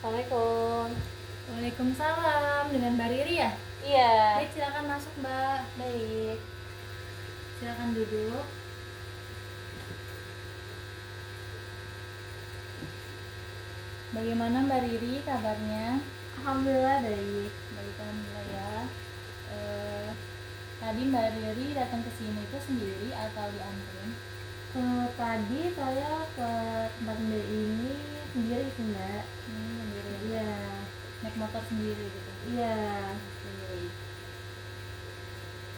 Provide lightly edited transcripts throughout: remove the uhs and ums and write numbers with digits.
Assalamualaikum. Waalaikumsalam, dengan Mbak Riri ya? Iya. Baik, silakan masuk Mbak. Baik. Silakan duduk. Bagaimana Mbak Riri kabarnya? Alhamdulillah baik. Baik, alhamdulillah ya. Tadi Mbak Riri datang ke sini itu sendiri atau dianterin? Tadi saya ke tempat Mbak ini sendiri sih Mbak. Sendiri. Iya. Naik motor sendiri gitu. Iya. Oke.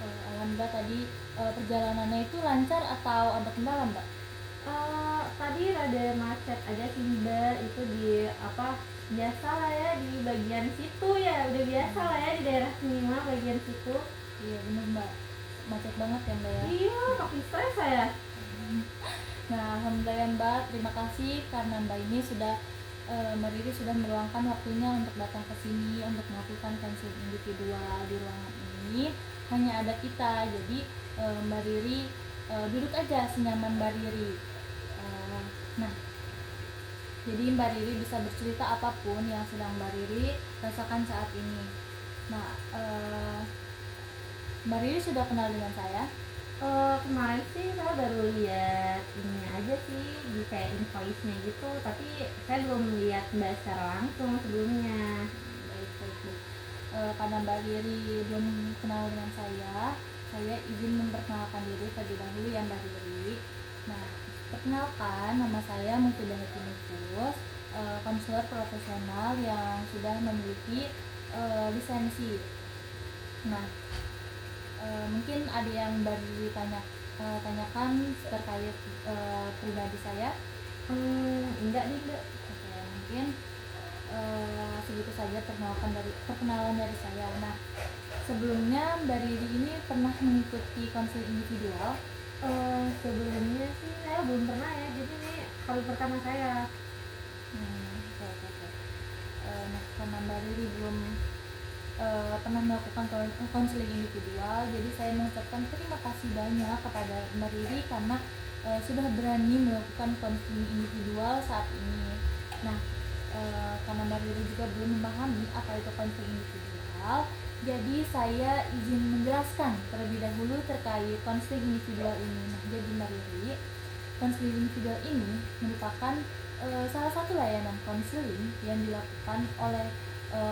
Alhamdulillah tadi perjalanannya itu lancar atau ada kendala Mbak? Tadi rada macet aja sih Mbak. Itu di biasa lah ya di bagian situ ya. Udah biasa lah ya di daerah sini mah bagian situ. Iya bener Mbak, macet banget ya Mbak ya? Iya, makin stres saya. Nah, alhamdulillah ya Mbak, terima kasih karena Mbak ini sudah Mbak Riri sudah meluangkan waktunya untuk datang ke sini untuk melakukan konseling individual di ruangan ini. Hanya ada kita, jadi Mbak Riri duduk aja senyaman Mbak Riri. Nah, jadi Mbak Riri bisa bercerita apapun yang sedang Mbak Riri rasakan saat ini. Nah, Mbak Riri sudah kenal dengan saya? Kemarin sih saya baru lihat ini aja sih di kayak invoice-nya gitu, tapi saya belum lihat Mbak secara langsung sebelumnya. Baik. Karena Mbak Riri belum kenal dengan saya izin memperkenalkan diri terlebih dahulu ya Mbak Riri. Nah, perkenalkan, nama saya Mufidah Hatinifus, konselor profesional yang sudah memiliki lisensi. Nah, mungkin ada yang Mbak Riri tanyakan terkait pribadi saya. Enggak nih Mbak. Oke, mungkin segitu saja perkenalan dari saya. Nah, sebelumnya Mbak Riri ini pernah mengikuti konseling individual? Sebelumnya sih saya belum pernah ya, jadi ini kali pertama saya. Oke. Nah, karena Mbak Riri belum pernah melakukan konseling individual, jadi saya mengucapkan terima kasih banyak kepada Mbak Riri karena sudah berani melakukan konseling individual saat ini. Nah, karena Mbak Riri juga belum memahami apa itu konseling individual, jadi saya izin menjelaskan terlebih dahulu terkait konseling individual ini. Nah, jadi Mbak Riri, konseling individual ini merupakan salah satu layanan konseling yang dilakukan oleh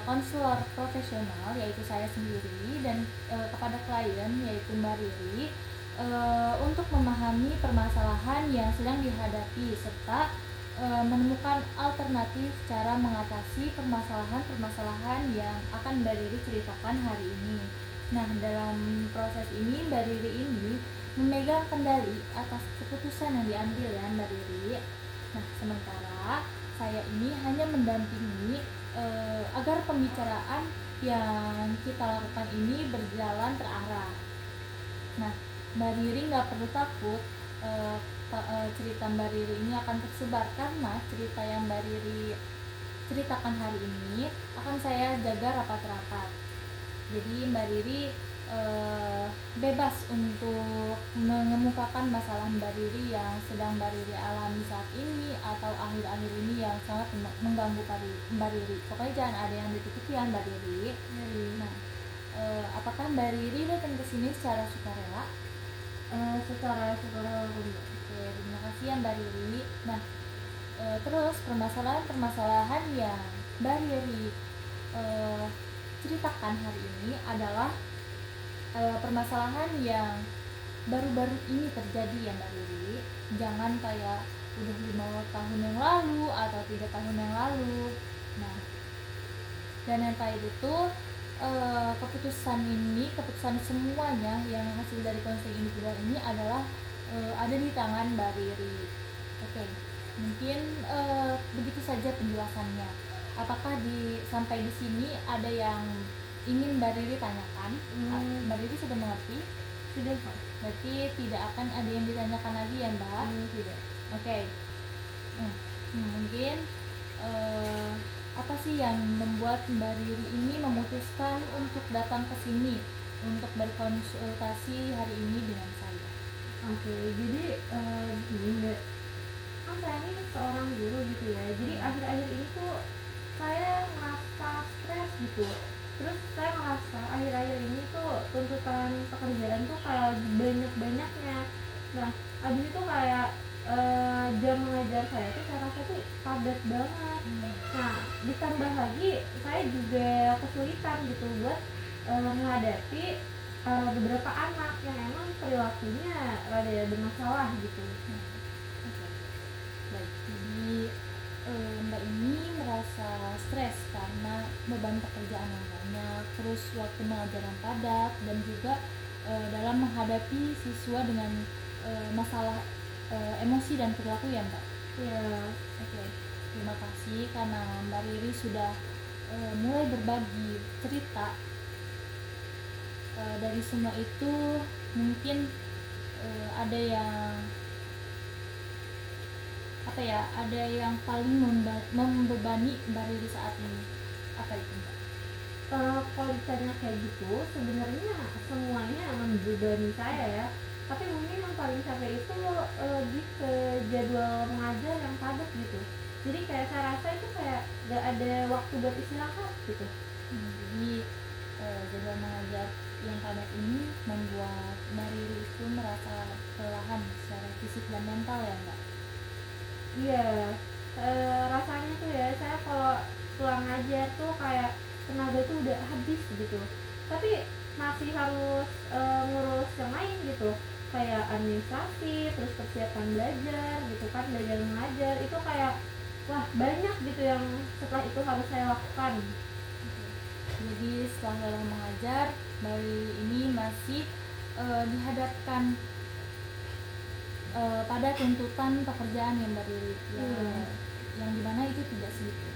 konselor profesional yaitu saya sendiri dan kepada klien yaitu Mbak Riri untuk memahami permasalahan yang sedang dihadapi serta menemukan alternatif cara mengatasi permasalahan yang akan Mbak Riri ceritakan hari ini. Nah, dalam proses ini Mbak Riri ini memegang kendali atas keputusan yang diambil ya Mbak Riri. Nah, sementara saya ini hanya mendampingi agar pembicaraan yang kita lakukan ini berjalan terarah. Nah, Mbak Riri nggak perlu takut cerita Mbak Riri ini akan tersebar karena cerita yang Mbak Riri ceritakan hari ini akan saya jaga rapat-rapat. Jadi Mbak Riri bebas untuk mengemukakan masalah Mbak Riri yang sedang Mbak Riri alami saat ini atau akhir-akhir ini yang sangat mengganggu Mbak Riri. Pokoknya jangan ada yang ditutupi ya Mbak Riri. Nah, apakah Mbak Riri datang ke sini secara sukarela? Secara sukarela. Oke, terima kasih ya Mbak Riri. Nah, terus permasalahan yang Mbak Riri ceritakan hari ini adalah permasalahan yang baru-baru ini terjadi ya Mbak Riri. Jangan kayak udah 5 tahun yang lalu atau 3 tahun yang lalu. Nah, dan yang kayak itu keputusan semuanya yang hasil dari konseling individual ini adalah ada di tangan Mbak Riri. Oke, mungkin begitu saja penjelasannya. Apakah sampai di sini ada yang ingin Mbak Riri tanyakan? Mbak Riri sudah mengerti? Sudah Pak. Berarti tidak akan ada yang ditanyakan lagi ya Mbak? Tidak. Oke. Mungkin apa sih yang membuat Mbak Riri ini memutuskan untuk datang ke sini untuk berkonsultasi hari ini dengan saya? Oke, jadi gini Mbak, kan saya ini seorang guru gitu ya, jadi akhir-akhir ini tuh saya gitu. Terus saya ngerasa akhir-akhir ini tuh tuntutan pekerjaan tuh kayak banyak-banyaknya. Nah, abis itu kayak jam mengajar saya tuh saya rasa tuh padat banget. Nah, ditambah lagi saya juga kesulitan gitu buat menghadapi beberapa anak yang emang perilakunya rada bermasalah gitu. Oke. Baik, jadi Mbak ini merasa stres karena beban pekerjaan yang banyak, terus waktu mengajar yang padat, dan juga dalam menghadapi siswa dengan masalah emosi dan perilaku ya Mbak. Ya, Oke, terima kasih karena Mbak Riri sudah mulai berbagi cerita. Dari semua itu mungkin ada yang ada yang paling membebani Mbak Riri saat ini. Apa itu Mbak? kalau ditanya kayak gitu sebenarnya semuanya membebani saya ya, tapi mungkin yang paling capek itu lebih ke jadwal mengajar yang padat gitu. Jadi kayak saya rasa itu kayak gak ada waktu buat istirahat gitu. Jadi jadwal mengajar yang padat ini membuat Mbak Riri itu merasa kelelahan secara fisik dan mental ya Mbak? Iya, rasanya tuh ya saya kalau pulang ngajar tuh kayak tenaga tuh udah habis gitu, tapi masih harus ngurus yang lain gitu, kayak administrasi, terus persiapan belajar gitu kan, belajar mengajar itu kayak wah banyak gitu yang setelah itu harus saya lakukan. Jadi setelah dalam mengajar, Mbak Riri ini masih dihadapkan pada tuntutan pekerjaan yang Mbak Riri yang dimana itu tidak sedikit.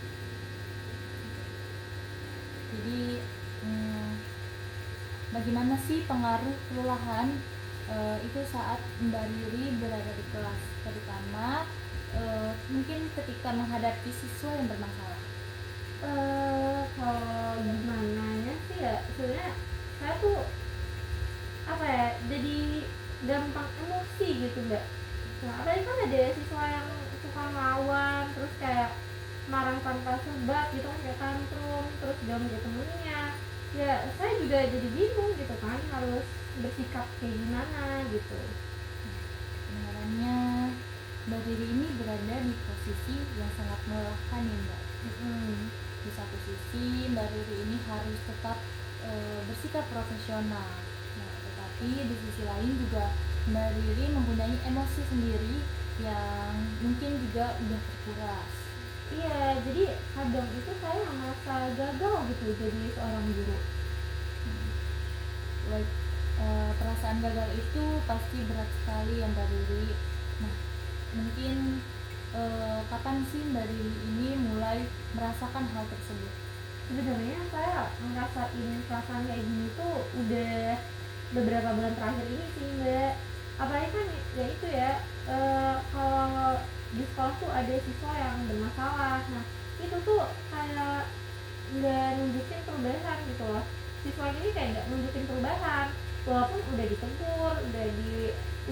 Jadi bagaimana sih pengaruh kelelahan itu saat Mbak Riri berada di kelas, terutama mungkin ketika menghadapi siswa yang bermasalah? Kalau gimana ya sih ya, sebenarnya saya tuh apa ya, jadi gampang emosi gitu mbak. Nah, apalagi kan ada siswa yang suka ngelawan, terus kayak marah tanpa sebab gitu kan, kayak tantrum, terus gak menjadi temennya. Ya saya juga jadi bingung gitu kan, harus bersikap kayak gimana gitu. Kebenarannya Mbak Riri ini berada di posisi yang sangat melelahkan ya Mbak. Di satu sisi Mbak Riri ini harus tetap bersikap profesional. Nah, tetapi di sisi lain juga Mbak Riri mempunyai emosi sendiri yang mungkin juga udah terkuras. Iya, jadi kadang itu saya merasa gagal gitu jadi seorang guru. Like, perasaan gagal itu pasti berat sekali ya Mbak Riri. Nah, mungkin kapan sih Mbak Riri ini mulai merasakan hal tersebut? Sebenarnya saya ngerasain perasaan kayak gini tuh udah beberapa bulan terakhir ini sih mbak. Apalagi kan ya itu ya, kalau di sekolah tuh ada siswa yang bermasalah. Nah itu tuh kayak nggak nunjukin perubahan gitu loh. Siswa ini kayak nggak nunjukin perubahan, walaupun udah ditegur,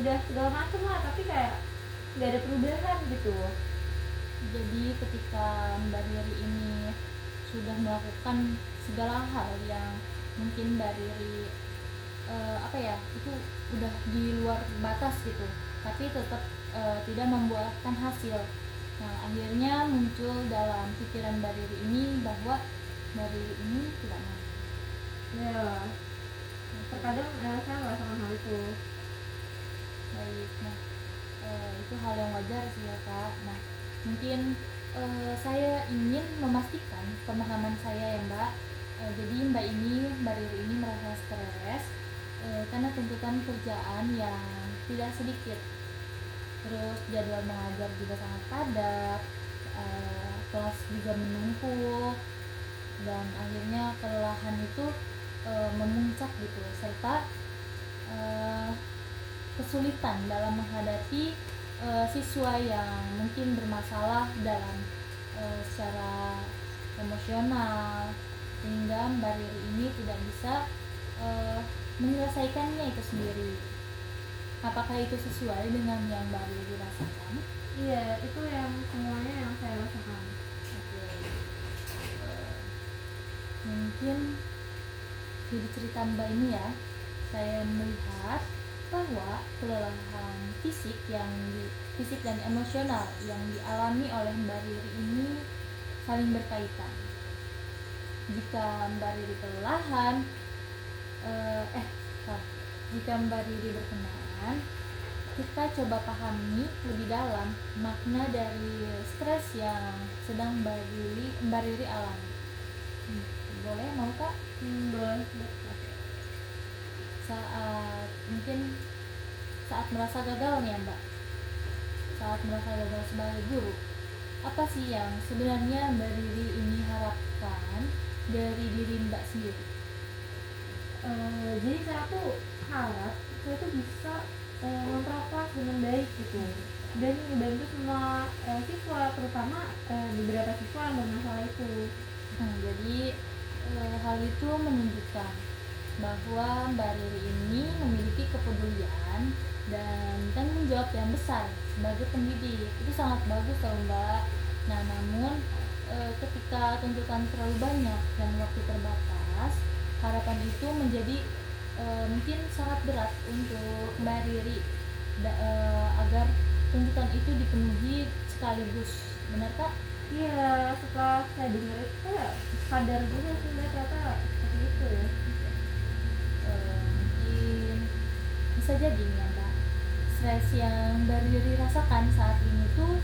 udah segala macem lah, tapi kayak nggak ada perubahan gitu. Jadi ketika Mbak Riri ini sudah melakukan segala hal yang mungkin Mbak Riri itu udah di luar batas gitu, tapi tetap tidak membuahkan hasil. Nah, akhirnya muncul dalam pikiran Mbak Riri ini bahwa Mbak Riri ini tidak mampu. Ya, terkadang saya merasakan hal itu. Baik, nah itu hal yang wajar sih ya Kak. Nah, mungkin saya ingin memastikan pemahaman saya ya Mbak. Jadi Mbak Riri ini merasa stres karena tuntutan kerjaan yang tidak sedikit, terus jadwal mengajar juga sangat padat, kelas juga menumpuk, dan akhirnya kelelahan itu memuncak gitu, serta kesulitan dalam menghadapi siswa yang mungkin bermasalah dalam secara emosional, sehingga Mbak Riri ini tidak bisa menyelesaikannya itu sendiri. Apakah itu sesuai dengan yang Mbak Riri rasakan? Iya, itu yang semuanya yang saya rasakan. Oke. mungkin dari cerita Mbak ini ya, saya melihat bahwa kelelahan fisik dan emosional yang dialami oleh Mbak Riri ini saling berkaitan. Jika Mbak Riri kelelahan, jika Mbak Riri berkenan, kita coba pahami lebih dalam makna dari stres yang sedang Mbak Riri alami. Boleh, mau Kak? Boleh. Saat merasa gagal nih ya Mbak, saat merasa gagal sebagai guru, apa sih yang sebenarnya Mbak Riri ini harapkan dari diri Mbak sendiri? Jadi saya tuh harap saya tuh bisa ngontrol kelas dengan baik gitu, dan membantu semua siswa, terutama beberapa siswa yang bermasalah itu. Jadi hal itu menunjukkan bahwa Mbak Riri ini memiliki kepedulian dan tanggung jawab yang besar sebagai pendidik. Itu sangat bagus loh Mbak. Nah, namun ketika tuntutan terlalu banyak dan waktu terbatas, harapan itu menjadi mungkin sangat berat untuk Mbak Riri agar tuntutan itu dipenuhi sekaligus. Benar Kak? Iya, setelah saya dengar itu saya sadar juga sih Mbak, ternyata seperti itu ya. Mungkin bisa jadi ya Mbak, stres yang Mbak Riri rasakan saat ini tuh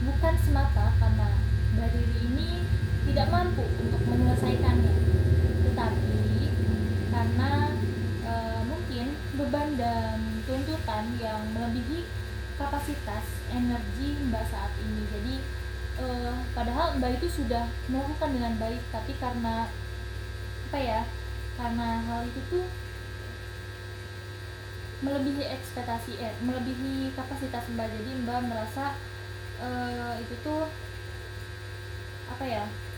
bukan semata karena Mbak Riri ini tidak mampu untuk menyelesaikannya, tetapi karena mungkin beban dan tuntutan yang melebihi kapasitas energi Mbak saat ini. Jadi padahal Mbak itu sudah melakukan dengan baik, tapi karena karena hal itu tuh melebihi kapasitas Mbak, jadi Mbak merasa itu tuh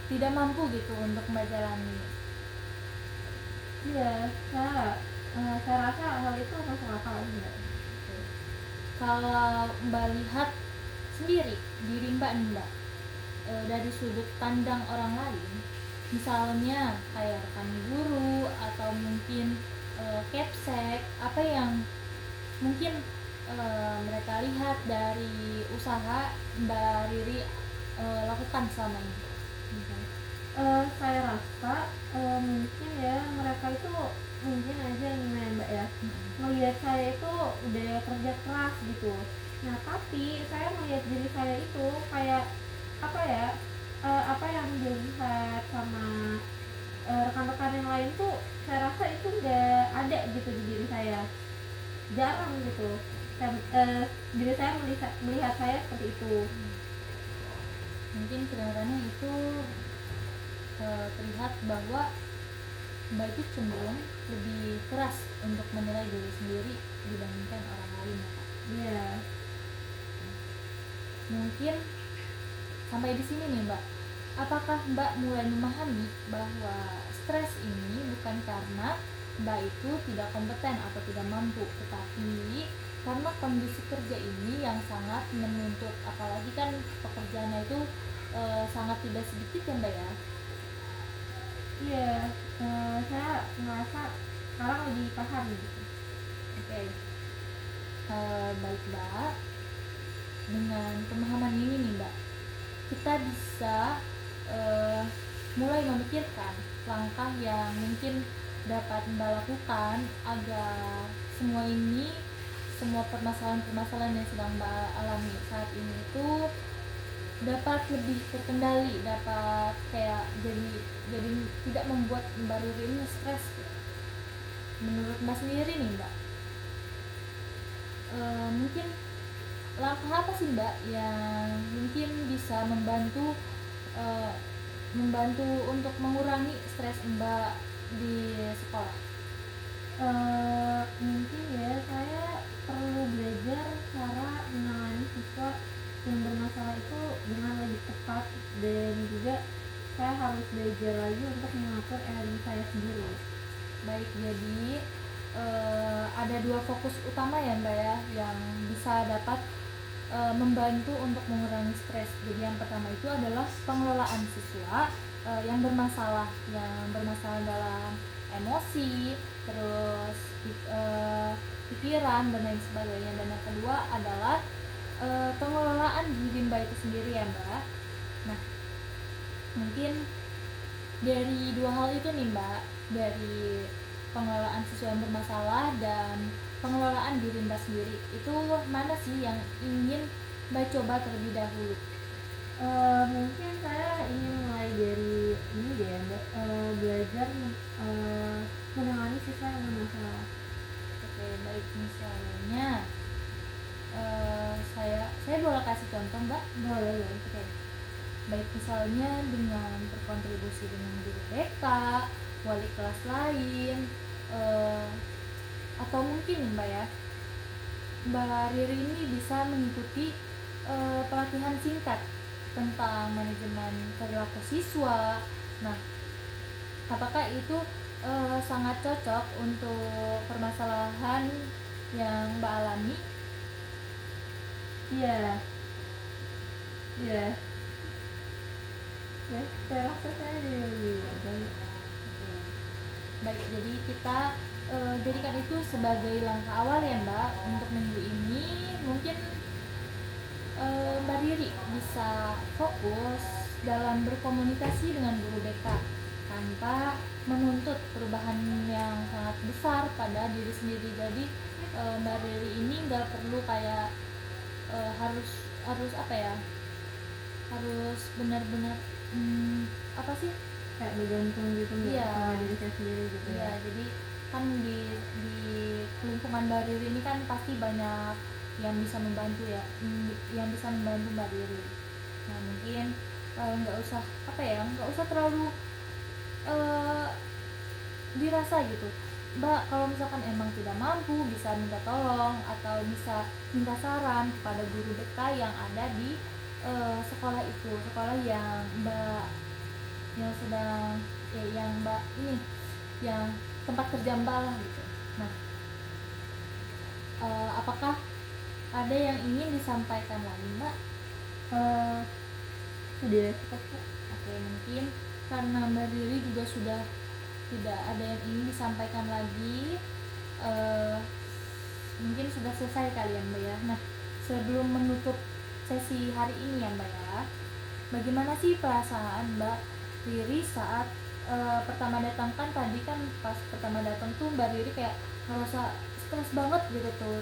tidak mampu gitu untuk Mbak jalani. Iya, saya rasa hal itu masuk akal Mbak. Kalau Mbak lihat sendiri diri Mbak nih Mbak, dari sudut pandang orang lain, misalnya kayak rekan guru atau mungkin capsek, apa yang mungkin mereka lihat dari usaha Mbak Riri lakukan selama ini? Saya rasa mungkin ya mereka itu mungkin aja gimana Mbak ya, melihat saya itu udah kerja keras gitu. Nah tapi saya melihat diri saya itu kayak apa yang dilihat sama rekan-rekan yang lain tuh, saya rasa itu nggak ada gitu di diri saya, jarang gitu. Diri saya melihat saya seperti itu. Mungkin kedengarannya itu terlihat bahwa Mbak itu cenderung lebih keras untuk menilai diri sendiri dibandingkan orang lain ya Kak? Iya. Mungkin sampai di sini nih Mbak, apakah Mbak mulai memahami bahwa stres ini bukan karena Mbak itu tidak kompeten atau tidak mampu, tetapi karena kondisi kerja ini yang sangat menuntut, apalagi kan pekerjaannya itu sangat tidak sedikit ya Mbak ya? Iya, saya merasa sekarang lebih paham gitu. Oke. Baik Mbak, dengan pemahaman ini nih Mbak, kita bisa mulai memikirkan langkah yang mungkin dapat Mbak lakukan agar semua permasalahan-permasalahan yang sedang Mbak alami saat ini itu dapat lebih terkendali, dapat jadi tidak membuat Mbak Riri ini stres. Menurut Mbak sendiri nih Mbak, mungkin langkah apa sih Mbak yang mungkin bisa membantu untuk mengurangi stres Mbak di sekolah? Mungkin ya saya perlu belajar cara menangani siswa yang bermasalah itu dengan lebih tepat, dan juga saya harus belajar lagi untuk mengatur energi saya sendiri. Baik, jadi ada dua fokus utama ya Mbak ya yang bisa dapat membantu untuk mengurangi stres. Jadi yang pertama itu adalah pengelolaan siswa, yang bermasalah dalam emosi, terus pikiran dan lain sebagainya. Dan yang kedua adalah pengelolaan di rimba itu sendiri ya Mbak. Nah, mungkin dari dua hal itu nih Mbak, dari pengelolaan siswa yang bermasalah dan pengelolaan di rimba sendiri, itu mana sih yang ingin Mbak coba terlebih dahulu? Mungkin saya ingin mulai dari ini deh ya, Mbak. Belajar menangani siswa yang bermasalah. Oke, baik, misalnya saya boleh kasih contoh Mbak? Boleh. Oke, baik, misalnya dengan berkontribusi dengan guru BK, wali kelas lain, atau mungkin Mbak ya, Mbak Riri ini bisa mengikuti pelatihan singkat tentang manajemen perilaku siswa. Nah, apakah itu sangat cocok untuk permasalahan yang Mbak alami? Iya. Ya, saya rasa saya lebih baik. Baik, jadi kita jadikan itu sebagai langkah awal ya Mbak. Untuk minggu ini mungkin Mbak Riri bisa fokus dalam berkomunikasi dengan guru BK tanpa menuntut perubahan yang sangat besar pada diri sendiri. Jadi Mbak Riri ini nggak perlu kayak harus apa ya, harus benar-benar apa sih, Kayak bergantung gitu Mbak, Iya. sama diri saya sendiri gitu ya ya. jadi kan di lingkungan Mbak Riri ini kan pasti banyak yang bisa membantu ya, yang bisa membantu Mbak Riri. Nah, mungkin nggak usah apa ya, nggak usah terlalu eh, dirasa gitu Mbak. Kalau misalkan emang tidak mampu, bisa minta tolong atau bisa minta saran kepada guru BK yang ada di sekolah itu, sekolah yang Mbak yang sedang yang Mbak ini, yang tempat kerja Mbak lah gitu. Nah, apakah ada yang ingin disampaikan lagi Mbak? Sudah cukup Mbak. Oke, mungkin karena Mbak Riri juga sudah tidak ada yang ingin disampaikan lagi, mungkin sudah selesai kali ya Mbak ya. Nah, sebelum menutup sesi hari ini ya Mbak ya, bagaimana sih perasaan Mbak Riri saat pertama datang? Kan tadi kan pas pertama datang tuh Mbak Riri kayak ngerasa stres banget gitu tuh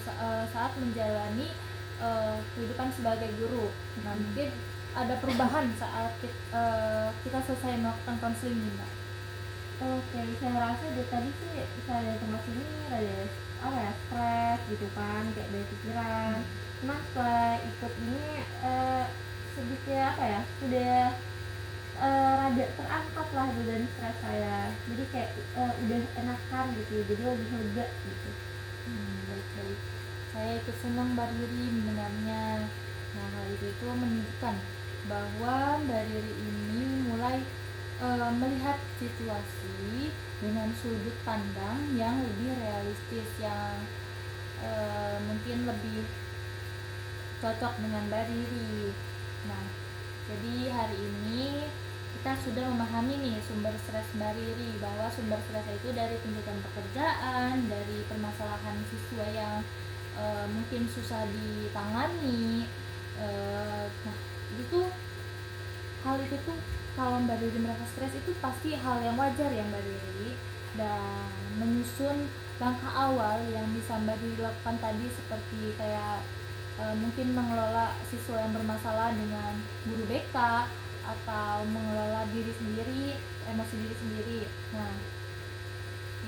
saat menjalani kehidupan sebagai guru. Nah, mungkin ada perubahan saat kita selesai melakukan konseling nih Mbak. Oke, saya rasa dari tadi sih saya datang ke sini ada apa ya, stres gitu kan, kayak dari pikiran. Cuman setelah ikut ini sedikit apa ya, sudah rada terangkat lah beban stres saya. Jadi kayak udah enakan gitu, jadi lebih lega gitu. Baik-baik, saya ikut senang Mbak Riri mendengarnya. Nah, hal itu menunjukkan bahwa Mbak Riri ini mulai melihat situasi dengan sudut pandang yang lebih realistis, yang mungkin lebih cocok dengan Mbak Riri. Nah, jadi hari ini kita sudah memahami nih sumber stres Mbak Riri, bahwa sumber stres itu dari tuntutan pekerjaan, dari permasalahan siswa yang mungkin susah ditangani. Nah, itu hal itu tuh, kalau Mbak Riri merasa stres itu pasti hal yang wajar ya Mbak Riri, dan menyusun langkah awal yang bisa Mbak Riri lakukan tadi, seperti kayak mungkin mengelola siswa yang bermasalah dengan guru BK, atau mengelola diri sendiri, emosi diri sendiri. Nah,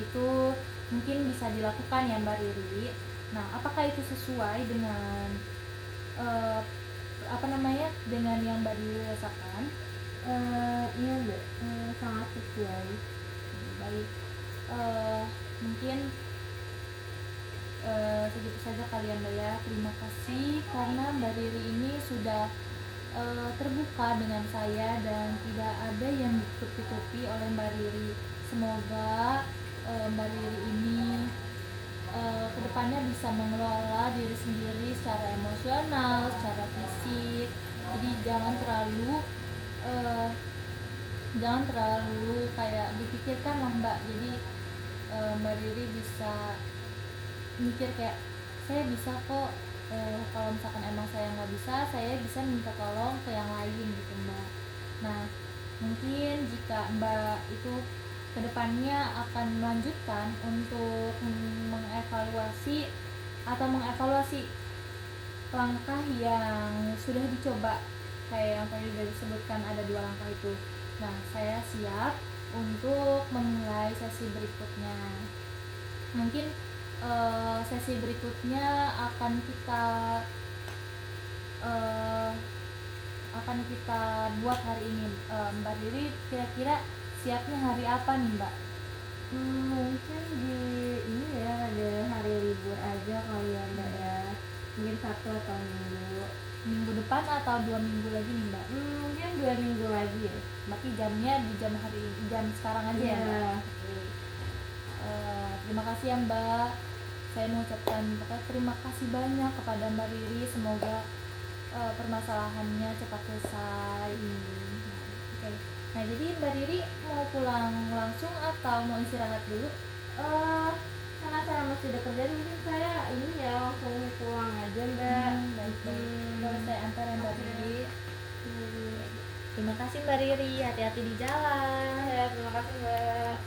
itu mungkin bisa dilakukan ya Mbak Riri. Nah, apakah itu sesuai dengan dengan yang Mbak Riri rasakan? Iya Mbak, sangat sesuai. Baik, mungkin segitu saja kali ya Mbak ya. Terima kasih karena Mbak Riri ini sudah terbuka dengan saya dan tidak ada yang ditutupi oleh Mbak Riri. Semoga Mbak Riri ini kedepannya bisa mengelola diri sendiri secara emosional, secara fisik. Jadi jangan terlalu jangan terlalu kayak dipikirkan lah Mbak. Jadi Mbak Riri bisa mikir kayak saya bisa kok, kalau misalkan emang saya nggak bisa, saya bisa minta tolong ke yang lain gitu Mbak. Nah mungkin jika Mbak itu kedepannya akan melanjutkan untuk mengevaluasi langkah yang sudah dicoba, kayak yang tadi sudah disebutkan ada 2 langkah itu. Nah saya siap untuk memulai sesi berikutnya. Mungkin sesi berikutnya eh, akan kita buat hari ini. Mbak Riri kira-kira siapnya hari apa nih Mbak? Mungkin di ini ya ada hari libur aja kali ya Mbak ya, mungkin Sabtu atau Minggu depan atau 2 minggu lagi nih Mbak? mungkin 2 minggu lagi ya. Berarti jamnya di jam sekarang aja ya Mbak? Iya. Oke. Terima kasih ya Mbak. Saya mengucapkan terima kasih banyak kepada Mbak Riri. Semoga permasalahannya cepat selesai. Oke. Nah jadi Mbak Riri mau pulang langsung atau mau istirahat dulu? Karena saya masih ada kerjaan, mungkin saya ini ya langsung pulang aja Mbak. Baik. Boleh saya antar ya Mbak Oke. Riri? Terima kasih Mbak Riri, hati-hati di jalan. Ya, terima kasih Mbak.